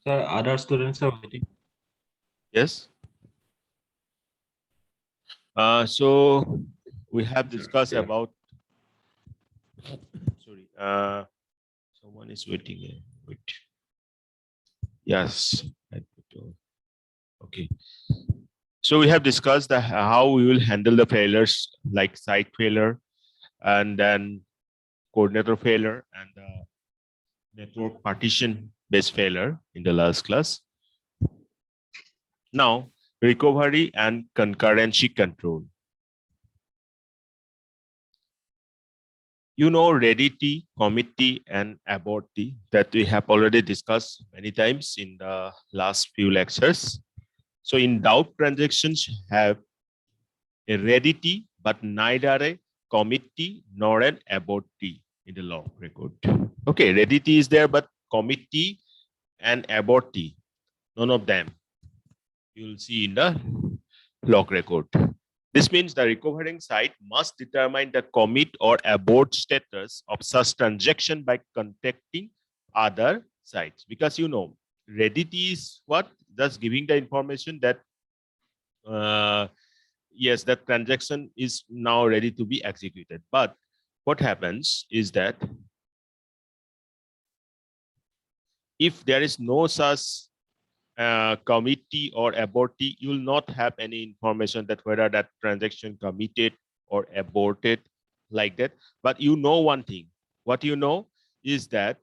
Sir, other students are waiting. Yes. So we have discussed about. Sorry. Someone is waiting. Wait. Yes. Okay. So we have discussed how we will handle the failures like site failure and then coordinator failure and network partition based failure in the last class. Now, recovery and concurrency control. You know ready-T, commit-T, and abort-T that we have already discussed many times in the last few lectures. So in doubt transactions have a ready-T, but neither a commit-T nor an abort-T in the log record. Okay, ready-T is there, but commit-T and abort-T, none of them you'll see in the log record. This means the recovering site must determine the commit or abort status of such transaction by contacting other sites. Because you know, ready-T is what? Just giving the information that yes, that transaction is now ready to be executed. But what happens is that if there is no such commit-T or abort-T, you will not have any information that whether that transaction committed or aborted like that. But you know one thing. What you know is that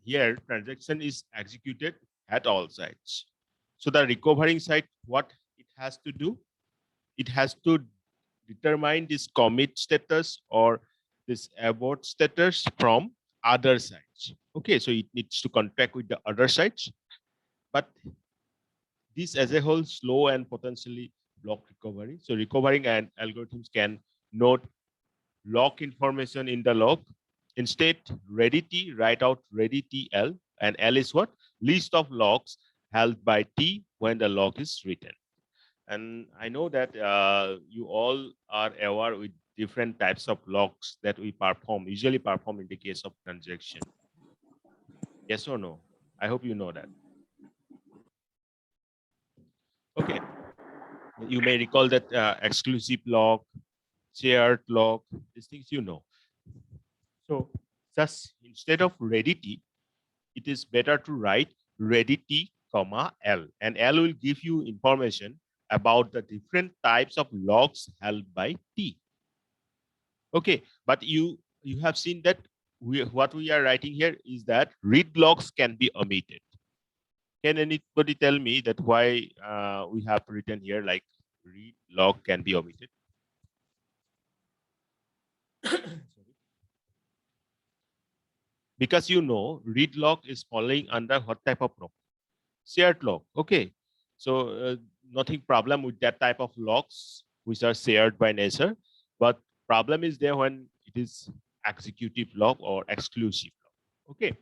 here transaction is executed at all sites. So the recovering site, what it has to do? It has to determine this commit status or this abort status from other sites. Okay, so it needs to contact with the other sites. But this as a whole slow and potentially block recovery. So recovering and algorithms can note lock information in the log. Instead, ready-T, write out ready-T L, and L is what? List of logs held by T when the log is written. And I know that you all are aware with different types of logs that we usually perform in the case of transaction. Yes or no? I hope you know that. Okay. You may recall that exclusive log, shared log, these things you know. So thus, instead of ready-T, it is better to write ready-T, comma L. And L will give you information about the different types of logs held by T. Okay, but you have seen that what we are writing here is that read logs can be omitted. Can anybody tell me that why we have written here like read log can be omitted? Because you know read log is falling under what type of log? Shared log. Okay, so nothing problem with that type of logs which are shared by nature, but problem is there when it is executive log or exclusive log. Okay,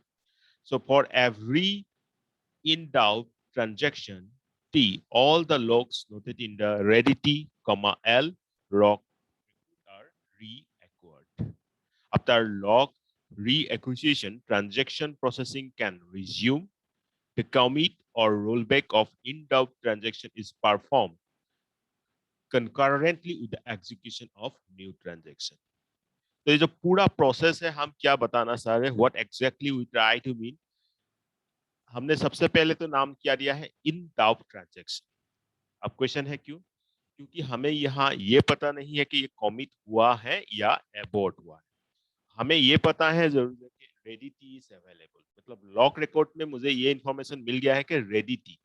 so for every in doubt transaction T, all the logs noted in the ready-T, comma L log are re-acquired. After log re-acquisition, transaction processing can resume. The commit or rollback of in-doubt transaction is performed concurrently with the execution of new transaction. तो ये जो पूरा process है हम क्या बताना चाह रहे हैं what exactly we try to mean हमने सबसे पहले तो नाम क्या दिया है इन डाउट ट्रांजैक्शन अब क्वेश्चन है क्यों क्योंकि हमें यहाँ ये पता नहीं है कि ये कमिट हुआ है या एबॉर्ट हुआ है हमें ये पता है जरूर है कि रेडी टी इज अवेलेबल मतलब लॉक रिकॉर्ड में मुझे ये इंफॉर्मेशन मिल गया है कि ready T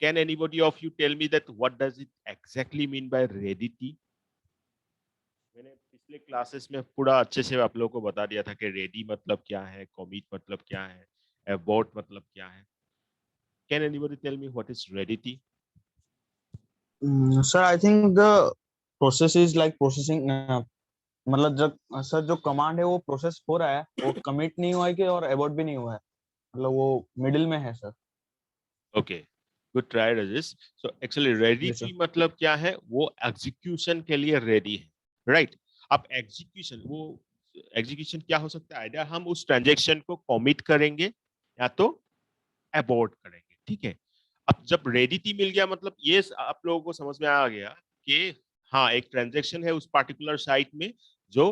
can anybody of you tell me that what does it exactly mean by ready T मैंने पिछले क्लासेस में पूरा अच्छे से आप लोगों को बता दिया था कि रेडी मतलब क्या है कमिट मतलब क्या है एबॉर्ट मतलब क्या है can anybody tell me what is ready T Sir, I think the process is like processing. मतलब जब सर जो कमांड है वो प्रोसेस हो रहा है वो कमिट नहीं हुआ है कि और एबॉर्ट भी नहीं हुआ है मतलब वो मिडिल में है सर ओके गुड ट्राई रजिस सो एक्चुअली रेडी जी की मतलब क्या है वो एग्जीक्यूशन के लिए रेडी है राइट अब एग्जीक्यूशन वो एग्जीक्यूशन क्या हो सकता है आइडिया हम उस ट्रांजैक्शन को कमिट करेंगे या तो abort करेंगे, ठीक है। अब जब ready मिल गया मतलब ये आप लोगों को समझ में आ गया कि हाँ एक ट्रांजैक्शन है उस पार्टिकुलर साइट में जो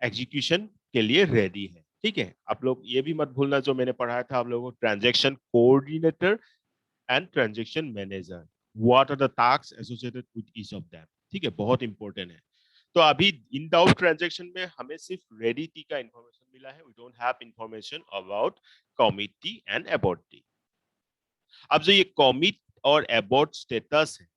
एग्जीक्यूशन के लिए रेडी है, ठीक है। आप लोग ये भी मत भूलना जो मैंने पढ़ाया था आप लोगों को, transaction coordinator and transaction manager, what are the task associated with each of them, ठीक है, बहुत इंपॉर्टेंट है। तो अभी इन डाउट ट्रांजैक्शन में हमें सिर्फ रेडी टी का इंफॉर्मेशन मिला है, we don't have information about commit T and abort T. अब जो ये कमिट और अबॉर्ट स्टेटस है,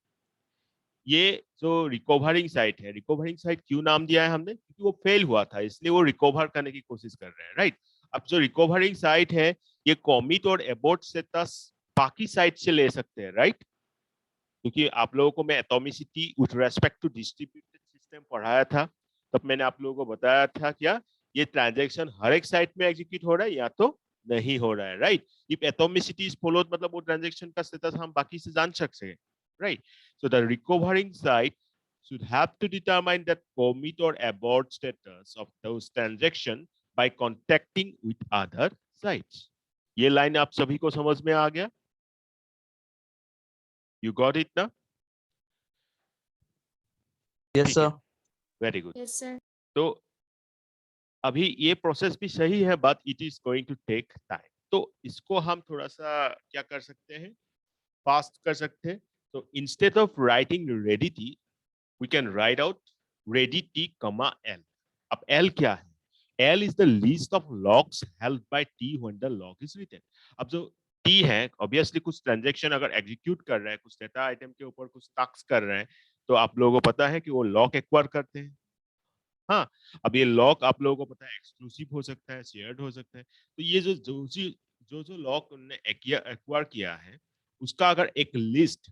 ये जो रिकवरिंग साइट है, रिकवरिंग साइट क्यों नाम दिया है हमने, क्योंकि वो फेल हुआ था इसलिए वो रिकवर करने की कोशिश कर रहे हैं, राइट। अब जो रिकवरिंग साइट है ये कमिट और अबॉर्ट स्टेटस बाकी साइट से ले सकते हैं, राइट। क्योंकि आप लोगों को मैं atomicity with respect to distributed system पढ़ाया था, तब मैंने आप लोगों को बताया था क्या ये ट्रांजैक्शन हर एक साइट में एग्जीक्यूट हो रहा है या तो नहीं हो रहा है, right. If atomicity is followed मतलब वो ट्रांजैक्शन का स्टेटस हम बाकी से जान सकते हैं, right? So the recovering site should have to determine the commit or abort status of those transaction by contacting with other sites. ये लाइन आप सभी को समझ में आ गया? You got it ना? Yes sir. Very good. Yes, sir. तो अभी ये प्रोसेस भी सही है but it is going to take time. तो इसको हम थोड़ा सा क्या कर सकते हैं, फास्ट कर सकते हैं। तो instead of writing ready T we can write out ready T comma L. अब एल क्या है? L is the list of logs held by T when the log is written. अब जो टी है ऑब्वियसली कुछ ट्रांजैक्शन अगर execute कर रहे हैं, कुछ डेटा आइटम के ऊपर कुछ टास्क कर रहे हैं, तो आप लोगों को पता है कि वो लॉग एक्वायर करते हैं। हाँ, अब ये लॉक आप लोगों को पता है एक्सक्लूसिव हो सकता है, शेयर्ड हो सकता है। तो ये जो लॉक उन्होंने एक्वायर किया है उसका अगर एक लिस्ट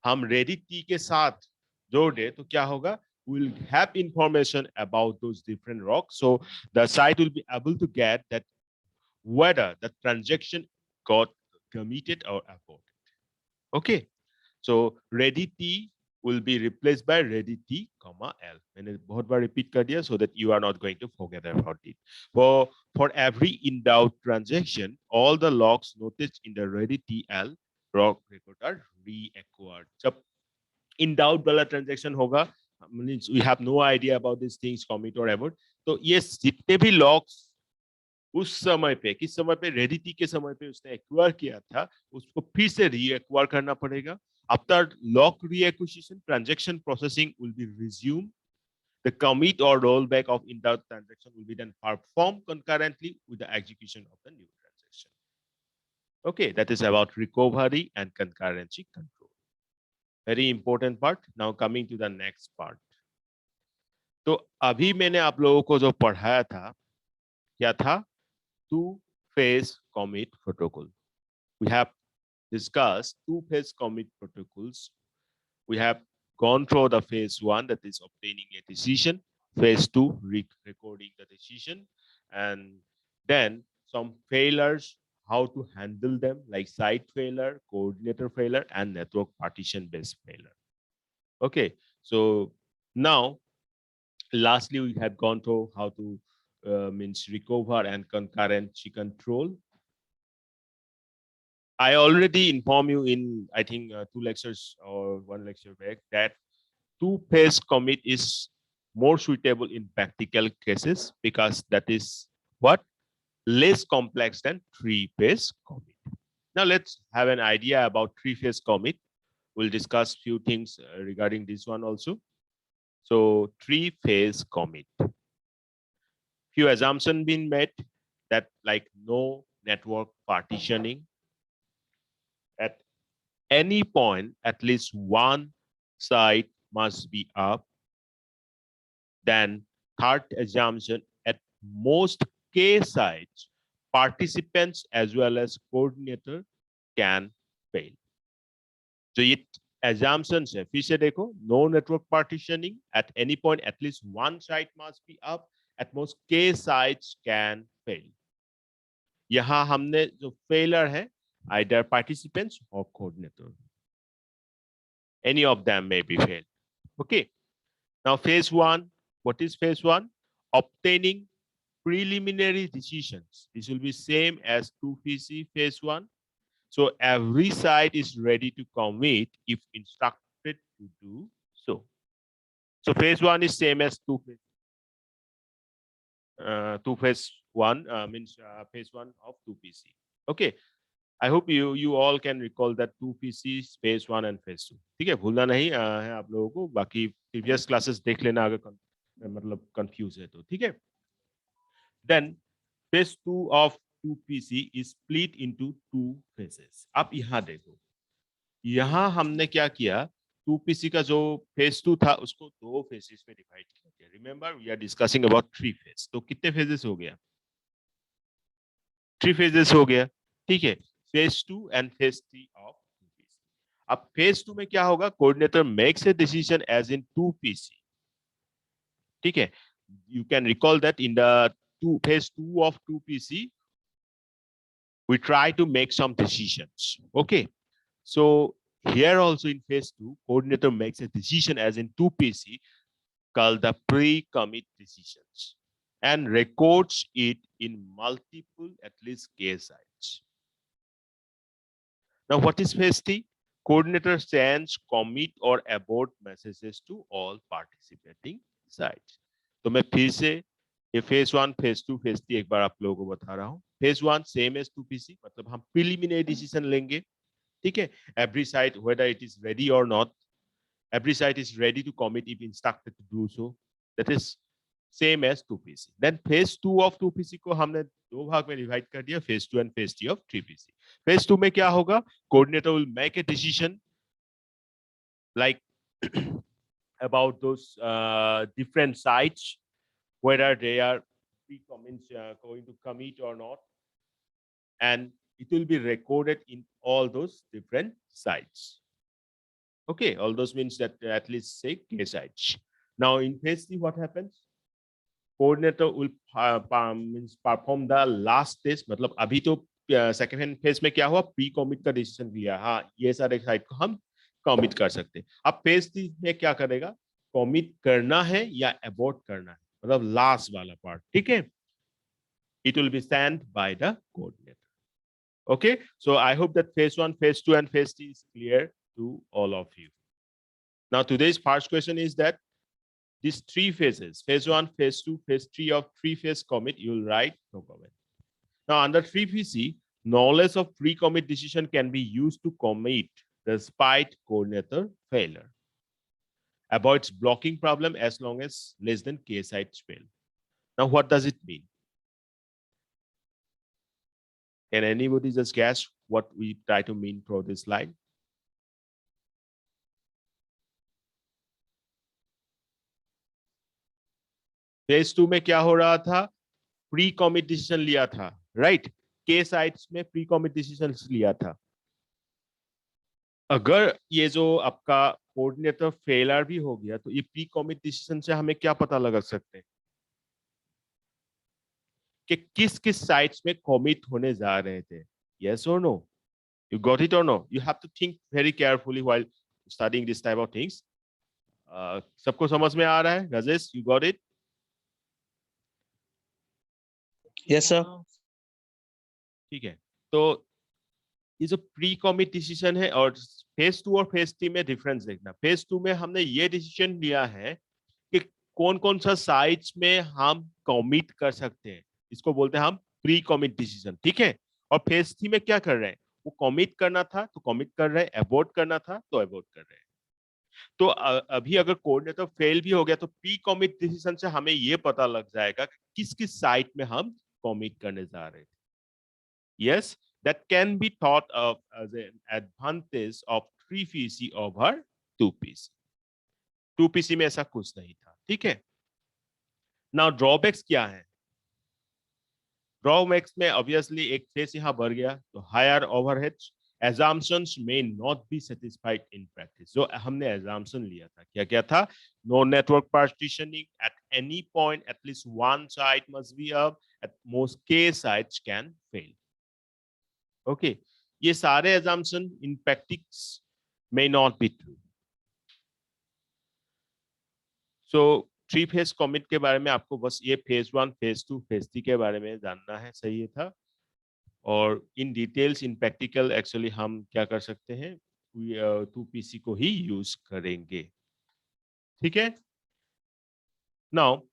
हम रेडी टी के साथ जोड़ दे तो क्या होगा, we'll have information about those different rocks, so the site will be able to get that whether the transaction got committed or aborted. Okay, so ready t will be replaced by ready t comma l. मैंने बहुत बार repeat कर दिया so that you are not going to forget about it. For every in doubt transaction, all the logs noticed in the ready tl log record are reacquired. जब in doubt वाला transaction होगा, means we have no idea about these things commit or abort, तो ये जितने भी logs उस समय पे किस समय पे रेडी टी के समय पे उसने एक्वायर किया था उसको फिर से रीएक्वायर करना पड़ेगा। After lock reacquisition, transaction processing will be resumed. The commit or rollback of in-doubt transaction will be then performed concurrently with the execution of the new transaction. Okay, that is about recovery and concurrency control. Very important part. Now coming to the next part. तो अभी मैंने आप लोगों को जो पढ़ाया था क्या था, two-phase commit protocol. We have discussed two-phase commit protocols. We have gone through the phase one, that is obtaining a decision, phase two, recording the decision, and then some failures, how to handle them, like site failure, coordinator failure, and network partition based failure. Okay, so now lastly we have gone through how to means recover and concurrency control. I already informed you in, I think, 2 lectures or 1 lecture back that two-phase commit is more suitable in practical cases because that is what? Less complex than three-phase commit. Now let's have an idea about three-phase commit. We'll discuss few things regarding this one also. So three-phase commit. Few assumptions being made that like no network partitioning. At any point, at least one side must be up. Then third assumption, at most K sites, participants as well as coordinator can fail. So it assumptions है, फिर से देखो, no network partitioning, at any point at least one site must be up, at most K sites can fail. यहाँ हमने जो failure है, either participants or coordinator. Any of them may be failed. Okay. Now phase one, what is phase one? Obtaining preliminary decisions. This will be same as 2PC phase one. So every site is ready to commit if instructed to do so. So phase one is same as two phase one means phase one of 2PC. Okay. I hope you all can recall that 2PC phase one and phase two. ठीक है, भूलना नहीं है आप लोगों को. बाकी previous classes देख लेना अगर मतलब confuse है तो. ठीक है. Then phase two of 2PC is split into two phases. आप यहाँ देखो, यहाँ हमने क्या किया, 2PC का जो phase two था उसको दो phases में divide किया. Remember we are discussing about three phase. तो कितने phases हो गया? 3 phases हो गया. ठीक है. phase 2 and phase 3 of 2PC. अब phase 2 में क्या होगा? Coordinator makes a decision as in 2PC. ठीक है. You can recall that in the phase 2 of 2PC, we try to make some decisions. Okay. So here also in phase 2, coordinator makes a decision as in 2PC called the pre-commit decisions and records it in multiple, at least K sites. Now, what is phase 3? Coordinator sends commit or abort messages to all participating sites. तो मैं फिर से ये phase 1, phase 2, phase 3 एक बार आप लोगों को बता रहा हूँ. Phase 1 same as 2PC, मतलब हम preliminary decision लेंगे. ठीक है. Every site, whether it is ready or not, every site is ready to commit if instructed to do so. That is same as 2PC. Then phase 2 of 2PC को हमने दो भाग में डिवाइड कर दिया, phase 2 and phase 3 of 3PC. Phase 2 में क्या होगा? Coordinator will make a decision like about those different sites, whether they are going to commit or not, and it will be recorded in all those different sites. Okay, all those means that at least say K sites. Now in phase 3, what happens? Coordinator will perform the last test. मतलब अभी तो second phase में क्या हुआ? Pre commit का decision लिया. हाँ, ये सारे साइट को हम commit कर सकते हैं. अब phase 3 में क्या करेगा? Commit करना है या abort करना है? मतलब last वाला part. ठीक है? It will be sent by the coordinator. Okay, so I hope that phase 1, phase 2, and phase 3 is clear to all of you. Now today's first question is that these three phases, phase 1, phase 2, phase 3 of three-phase commit, you will write no comment. Now under 3PC, knowledge of pre-commit decision can be used to commit despite coordinator failure. Avoids blocking problem as long as less than K sites fail. Now what does it mean? Can anybody just guess what we try to mean through this line? phase 2 में क्या हो रहा था? Pre commit decision लिया था, right? के sites में pre commit decision लिया था. अगर ये जो आपका कोऑर्डिनेटर फेलियर भी हो गया तो ये प्री कमिट डिसीजन से हमें क्या पता लगा सकते हैं कि किस किस साइट्स में कमिट होने जा रहे थे? यस और नो? यू गॉट इट और no? You have to think very carefully while studying this type of things. सबको समझ में आ रहा है? Rajesh, you got it? Yes sir. ठीक है. तो ये जो प्री कमिट डिसीजन है और फेज 2 और फेज 3 में डिफरेंस देखना. फेज 2 में हमने ये डिसीजन लिया है कि कौन कौन सा साइट्स में हम कमिट कर सकते हैं, इसको बोलते हैं हम प्री कमिट डिसीजन. ठीक है. और फेज 3 में क्या कर रहे हैं? वो कमिट करना था तो कमिट कर रहे हैं, अबॉर्ट करना था तो अबॉर्ट कर रहे हैं. तो अभी अगर कोऑर्डिनेटर फेल भी हो गया तो प्री कमिट डिसीजन से हमें ये पता लग जाएगा कि किस किस साइट में हम कमिट करने जा रहे थे. Yes, that can be thought of as an advantage of 3PC over 2PC. 2PC में ऐसा कुछ नहीं था. ठीक है. Now drawbacks क्या है? Drawbacks में obviously एक फेस यहाँ बढ़ गया तो higher overheads. Assumptions may not be satisfied in practice. जो हमने assumption लिया था, क्या क्या था? No network partitioning at any point, at least one site must be up. At most K sites can fail. Okay, ये सारे assumption in practice may not be true. So 3 phase commit के बारे में आपको बस ये phase 1, phase 2, phase 3 के बारे में जानना है. सही था. और in details in practical actually हम क्या कर सकते हैं 2PC को ही use करेंगे, ठीक है? Now,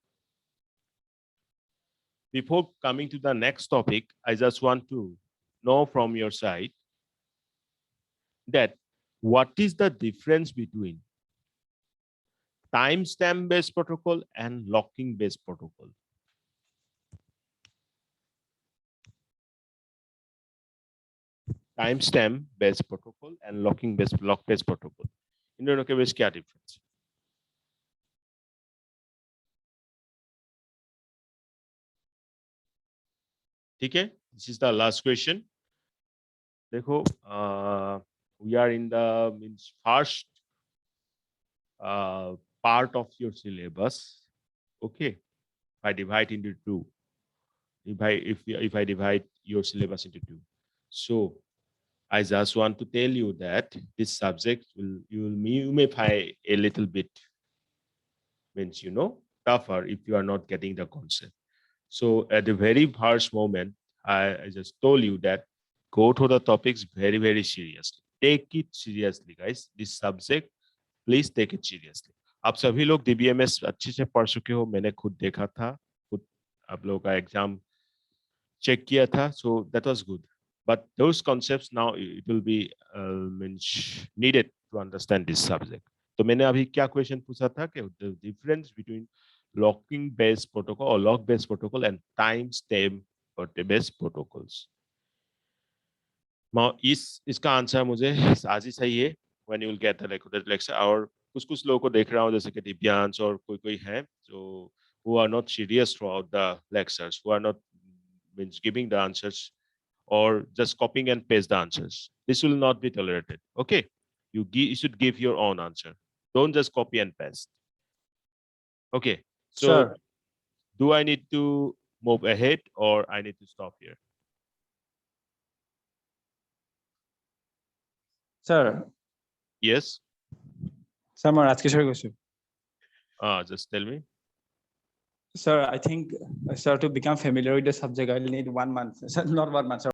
before coming to the next topic, I just want to know from your side that what is the difference between timestamp based protocol and locking based protocol? Timestamp based protocol and lock based protocol. इन दोनों के बीच क्या difference? ठीक है? This is the last question. देखो, we are in the first part of your syllabus. Okay, I divide into two. If I divide your syllabus into two, so I just want to tell you that this subject you may find a little bit means tougher if you are not getting the concept. So at the very first moment, I just told you that go through the topics very, very seriously. Take it seriously, guys. This subject, please take it seriously. आप सभी लोग DBMS अच्छे से पढ़ चुके हो, मैंने खुद देखा था, खुद आप लोगों का एग्जाम चेक किया था, so that was good. But those concepts now it will be needed to understand this subject. तो मैंने अभी क्या क्वेश्चन पूछा था कि the difference between locking based protocol or lock based protocol and timestamp based protocols. Now इसका answer मुझे आज ही सही है when you will get the recorded lecture. और कुछ लोगों को देख रहा हूँ जैसे कि दिव्यांश और कोई है जो who are not serious throughout the lectures, who are not means giving the answers or just copying and paste the answers. This will not be tolerated. Okay, you should give your own answer. Don't just copy and paste. Okay, so Sir. do I need to move ahead or I need to stop here? Sir, Yes. sir, मैं आज किशोर question. Just tell me. Sir, I think, sir, to become familiar with the subject, I'll need 1 month. Sir, not 1 month, sir.